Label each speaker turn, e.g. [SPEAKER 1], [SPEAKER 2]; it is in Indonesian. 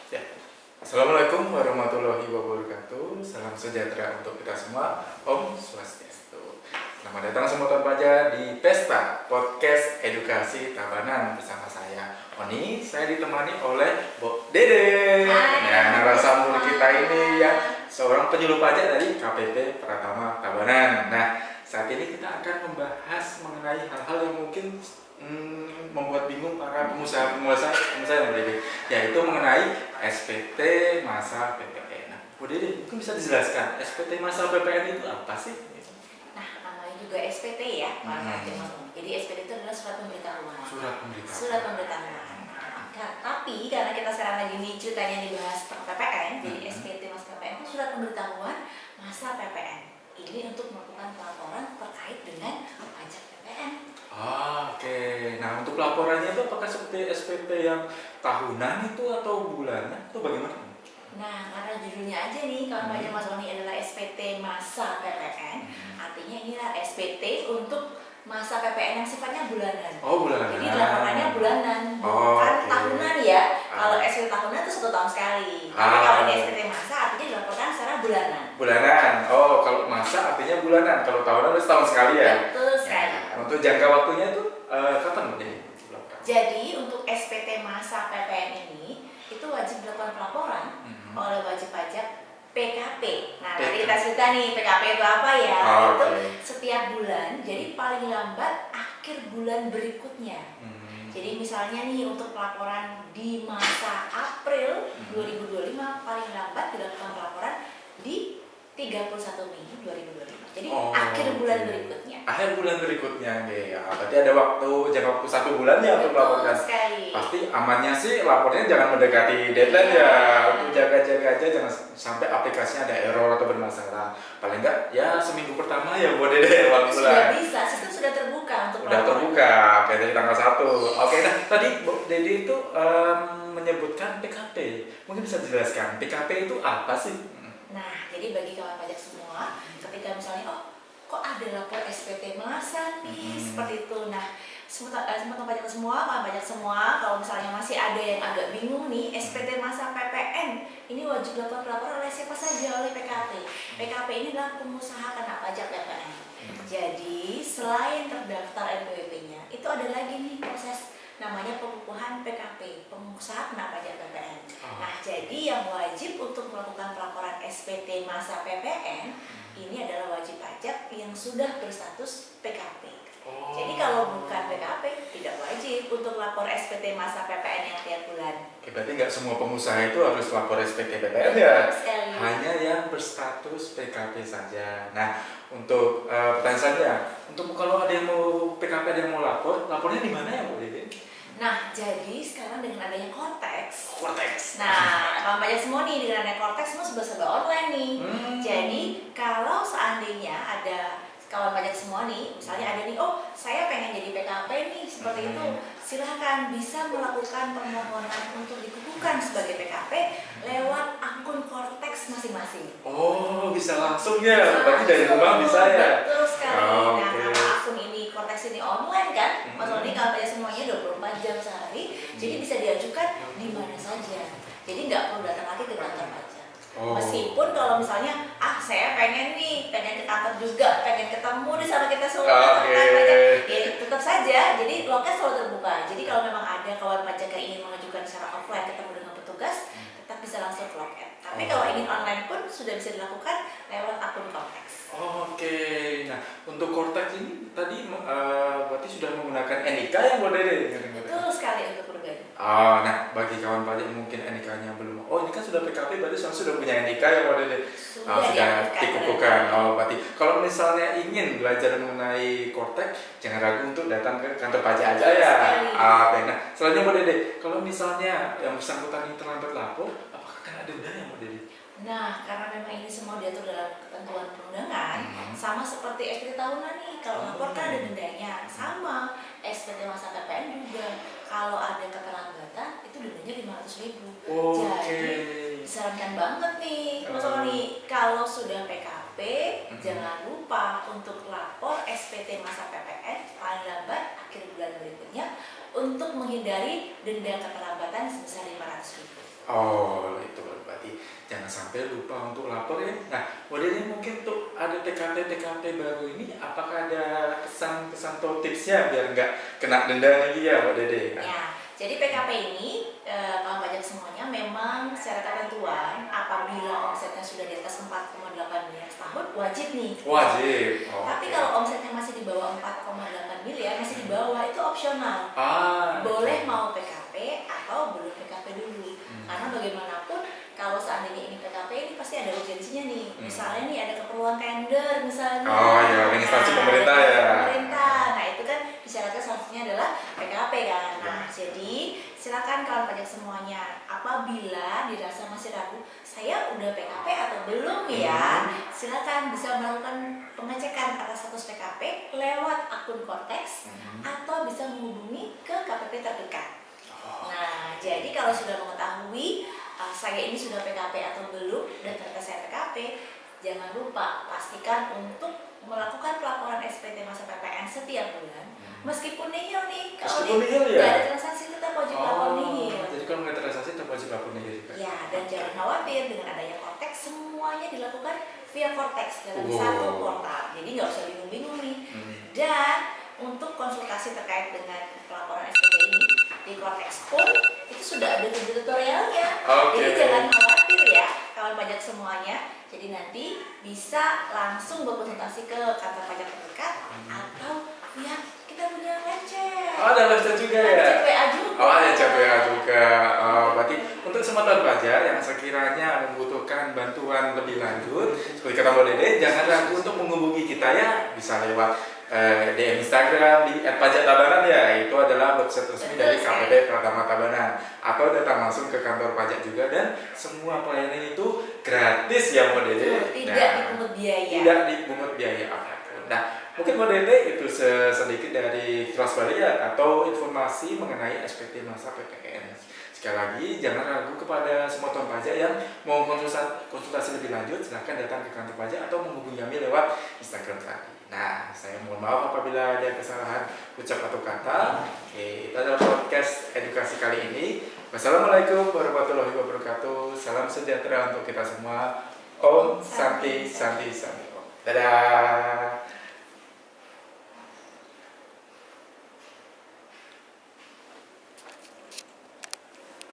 [SPEAKER 1] Ya. Assalamualaikum warahmatullahi wabarakatuh. Salam sejahtera untuk kita semua. Om Swastiastu. Selamat datang semua teman pelajar di Pesta Podcast Edukasi Tabanan bersama saya Oni. Saya ditemani oleh Bu Dede. Ya, narasumber kita ini ya seorang penyuluh pajak dari KPP Pratama Tabanan. Nah, saat ini kita akan membahas mengenai hal-hal yang mungkin membuat bingung para pengusaha yang berdiri, yaitu mengenai SPT masa PPN. Nah, Bu Dede, mungkin bisa dijelaskan SPT masa PPN itu apa sih?
[SPEAKER 2] Nah, namanya juga SPT ya, Jadi SPT itu adalah surat pemberitahuan. Surat pemberitahuan. Nah, tapi karena kita sekarang lagi nih ceritanya dibahas PPN, jadi SPT masa PPN itu surat pemberitahuan masa PPN. Ini untuk melakukan pelaporan terkait dengan pajak PPN.
[SPEAKER 1] Oke. Nah, untuk laporannya itu apakah seperti SPT yang tahunan itu atau bulanan atau bagaimana?
[SPEAKER 2] Nah, karena judulnya aja nih, kalau pajak Mas Oni adalah SPT masa PPN, artinya inilah SPT untuk masa PPN yang sifatnya bulanan.
[SPEAKER 1] Oh, bulanan.
[SPEAKER 2] Jadi laporannya bulanan, bukan tahunan ya. Kalau SPT tahunan itu 1 tahun sekali. Tapi kalau ini SPT masa artinya dilaporkan secara bulanan.
[SPEAKER 1] Bulanan. Oh, kalau masa artinya bulanan. Kalau tahunan itu setahun sekali ya.
[SPEAKER 2] Betul sekali.
[SPEAKER 1] Ya, untuk jangka waktunya itu kapan ini?
[SPEAKER 2] Jadi untuk SPT masa PPN ini itu wajib dilakukan pelaporan oleh wajib pajak PKP. Nah, nanti kita cerita nih PKP itu apa ya? Itu setiap bulan, jadi paling lambat akhir bulan berikutnya. Jadi misalnya nih untuk pelaporan di masa April 2025 paling lambat dilakukan pelaporan di 31 Mei 2025. Jadi akhir bulan berikutnya.
[SPEAKER 1] Akhir bulan berikutnya, ya. Berarti ada jangka waktu 1 bulan ya untuk melaporkan. Pasti amannya sih lapornya jangan mendekati deadline ya. Untuk jaga-jaga aja jangan sampai aplikasinya ada error atau bermasalah. Paling enggak ya seminggu pertama ya buat Dede waktu bulan.
[SPEAKER 2] Sudah bisa, sistem sudah terbuka untuk
[SPEAKER 1] udah terbuka, kayak dari tanggal 1. Oke, nah tadi Bu Dede itu menyebutkan PKP. Mungkin bisa dijelaskan PKP itu apa sih?
[SPEAKER 2] Nah, jadi bagi kawan pajak semua, ketika misalnya, kok ada lapor SPT masa nih, seperti itu. Nah, semua pajak semua, kawan pajak semua, kalau misalnya masih ada yang agak bingung nih, SPT masa PPN, ini wajib lapor oleh siapa saja, oleh PKP. PKP ini adalah pengusaha kena pajak PPN. Jadi, selain terdaftar NPWP-nya, itu ada lagi nih proses namanya pengukuhan PKP, pengusaha kena pajak PPN. Nah, jadi yang wajib untuk melakukan pelaporan SPT masa PPN ini adalah wajib pajak yang sudah berstatus PKP. Jadi kalau bukan PKP tidak wajib untuk lapor SPT masa PPN yang tiap bulan.
[SPEAKER 1] Oke, berarti nggak semua pengusaha itu harus lapor SPT PPN ya? Hanya yang berstatus PKP saja. Nah, untuk pertanyaan saya, untuk kalau ada yang mau PKP, ada yang mau lapornya di mana ya Bu Dede?
[SPEAKER 2] Nah, jadi sekarang dengan adanya Kortex. Nah, kalau banyak semua nih dengan adanya Kortex semua serba online nih. Jadi kalau seandainya ada kawan pajak semua nih, misalnya ada nih, saya pengen jadi PKP nih, seperti itu, silahkan bisa melakukan permohonan untuk dikukuhkan sebagai PKP lewat akun Kortex masing-masing.
[SPEAKER 1] Oh, bisa langsung ya? Berarti dari rumah bisa ya?
[SPEAKER 2] Betul sekali. Nah, karena akun ini Kortex ini online kan, Mas Oni kawan pajak semuanya 24 jam sehari, jadi bisa diajukan di mana saja. Jadi nggak perlu datang lagi ke kantor pajak. Meskipun kalau misalnya, saya pengen ke kantor juga, pengen ketemu di sama kita semua pajak, ya tetap saja. Jadi loket selalu terbuka. Jadi kalau memang ada kawan pajak yang ingin mengajukan secara offline ketemu dengan petugas, tetap bisa langsung ke loket. Tapi kalau ingin online pun sudah bisa dilakukan lewat akun Kortex.
[SPEAKER 1] Nah untuk Kortex ini tadi berarti sudah menggunakan NIK yang Bu Dede?
[SPEAKER 2] Betul sekali untuk pribadi.
[SPEAKER 1] Nah bagi kawan pajak mungkin NIK-nya belum. Ini kan sudah PKP, berarti sudah punya NIK ya Bu Dede? Sudah dikukuhkan. Berarti kalau misalnya ingin belajar mengenai Kortex, jangan ragu untuk datang ke kantor pajak aja ya. Nah selanjutnya Bu Dede, kalau misalnya yang bersangkutan ini terlambat lapor, apakah akan ada denda ya Bu Dede?
[SPEAKER 2] Nah, karena memang ini semua diatur dalam ketentuan perundangan, sama seperti SPT tahunan nih, kalau lapor kan ada dendanya. Sama, SPT masa PPN juga, kalau ada keterlambatan, itu dendanya 500.000. Jadi, disarankan banget nih, Mas Oni, kalau sudah PKP, jangan lupa untuk lapor SPT masa PPN paling lambat akhir bulan berikutnya, untuk menghindari denda keterlambatan sebesar 500.000. 500.000.
[SPEAKER 1] Oh, itu berarti jangan sampai lupa untuk lapor ya. Nah, modelnya mungkin untuk ada TKP baru ini, apakah ada pesan-pesan atau tipsnya biar nggak kena denda lagi ya, Mbak Dede?
[SPEAKER 2] Ya, jadi PKP ini kawan pajak semuanya memang secara ketentuan apabila omsetnya sudah di atas 4,8 miliar setahun wajib nih.
[SPEAKER 1] Wajib. Oh,
[SPEAKER 2] Tapi
[SPEAKER 1] oke.
[SPEAKER 2] kalau omsetnya masih di bawah 4,8 miliar, masih di bawah, itu opsional.
[SPEAKER 1] Ah,
[SPEAKER 2] Boleh mau PKP atau belum PKP dulu. Karena bagaimanapun kalau seandainya ini PKP ini pasti ada urgensinya nih. Misalnya nih ada keperluan tender misalnya.
[SPEAKER 1] Oh ya, administrasi pemerintah ya.
[SPEAKER 2] Pemerintah. Nah, itu kan disyaratkan salah satunya adalah PKP kan. Nah, jadi silakan kawan pajak semuanya, apabila dirasa masih ragu, saya udah PKP atau belum ya, silakan bisa melakukan pengecekan atas status PKP lewat akun Kortex atau bisa menghubungi ke KPP terdekat. Nah, jadi kalau sudah mengetahui saya ini sudah PKP atau belum dan ternyata saya PKP, jangan lupa pastikan untuk melakukan pelaporan SPT masa PPN setiap bulan. Meskipun nihil nih, kalau
[SPEAKER 1] Meskipun nihil ya?
[SPEAKER 2] nggak ada transaksi tetap wajib lapor nihil.
[SPEAKER 1] Jadi kalau nggak transaksi tetap wajib lapor nihil juga.
[SPEAKER 2] Ya, dan jangan khawatir dengan adanya Kortex, semuanya dilakukan via Kortex dalam
[SPEAKER 1] Wow.
[SPEAKER 2] satu portal. Jadi nggak usah bingung-bingung nih. Dan untuk konsultasi terkait dengan pelaporan SPT ini di Kortex pun itu sudah ada video tutorialnya.
[SPEAKER 1] Oke.
[SPEAKER 2] Jadi jangan khawatir ya kawan pajak semuanya. Jadi nanti bisa langsung berkonsultasi ke kantor pajak terdekat atau via kita punya live chat.
[SPEAKER 1] Oh, ada live chat juga ya?
[SPEAKER 2] Live chat WA juga.
[SPEAKER 1] Oh, ada chat WA juga. Oh, berarti untuk semua pajak yang sekiranya membutuhkan bantuan lebih lanjut, seperti kata Mbak Dede, jangan ragu untuk menghubungi kita ya. Bisa lewat DM Instagram di @pajak_tabanan ya, itu adalah website resmi dari KPP Pratama Tabanan, atau datang langsung ke kantor pajak juga, dan semua pelayanan itu gratis ya Mbak Dede.
[SPEAKER 2] Tidak dipungut biaya.
[SPEAKER 1] Tidak dipungut biaya apapun. Nah, mungkin Mbak Dede itu sedikit dari kelas balik atau informasi mengenai SPT masa PPN. Sekali lagi, jangan ragu kepada semua tuan pajak yang mau konsultasi lebih lanjut, silahkan datang ke kantor pajak atau menghubungi kami lewat Instagram tadi. Nah, saya mohon maaf apabila ada kesalahan ucap atau kata. Oke, itu adalah podcast edukasi kali ini. Wassalamualaikum warahmatullahi wabarakatuh. Salam sejahtera untuk kita semua. Om Santi Santi Santi Om. Dadah.